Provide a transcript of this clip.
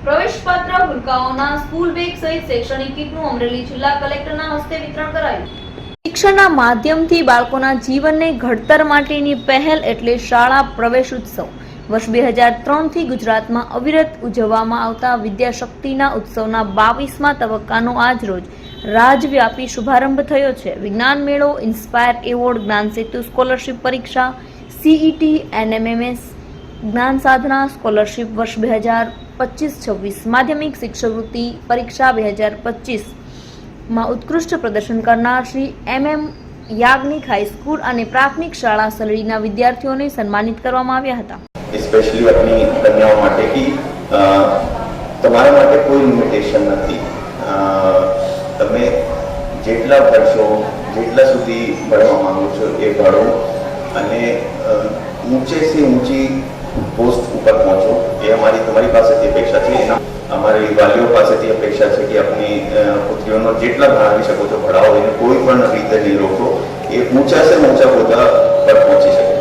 પ્રવેશપત્ર ભૂલકાઓના school bag સહિત શૈક્ષણિક કીટનું અમરેલી જિલ્લા કલેક્ટરના હસ્તે વિતરણ કરાયું। શિક્ષણના માધ્યમથી બાળકોના જીવનને ઘડતર માટેની પહેલ એટલે શાળા પ્રવેશ ઉત્સવ। વર્ષ 2003 થી ગુજરાતમાં અવિરત ઉજવવામાં આવતા વિદ્યાશક્તિના ઉત્સવના 22મા તબક્કાનો આજરોજ રાજવ્યાપી શુભારંભ થયો છે। વિજ્ઞાન મેળો, ઇન્સ્પાયર એવોર્ડ, જ્ઞાન સેતુ સ્કોલરશિપ પરીક્ષા, સીઈટી, એનએમએમએસ, જ્ઞાન સાધના સ્કોલરશિપ વર્ષ 2025-26, માધ્યમિક શિષ્યવૃત્તિ પરીક્ષા 2025માં ઉત્કૃષ્ટ પ્રદર્શન કરનાર શ્રી MM યાજ્ઞિક હાઈસ્કૂલ અને પ્રાથમિક શાળા સલડીના વિદ્યાર્થીઓને સન્માનિત કરવામાં આવ્યા હતા। स्पेशली अपनी कन्याओं माटे की તમારા માટે કોઈ લિમિટેશન નથી। તમે જેટલા ભણશો, જેટલા સુધી ભણવા માંગો છો એ ભણો અને ઊંચે से ऊंची પોસ્ટ ઉપર પહોંચો। એ અમારી તમારી પાસેથી અપેક્ષા છે। એના અમારી વાલીઓ પાસેથી અપેક્ષા છે કે આપની પુત્રીઓનો જેટલા ભણાવી શકો છો ભણાવો, એને કોઈ પણ રીતે નહીં રોકો। એ ઊંચા से ऊंचा હોદ્દા પર પહોંચી શકે।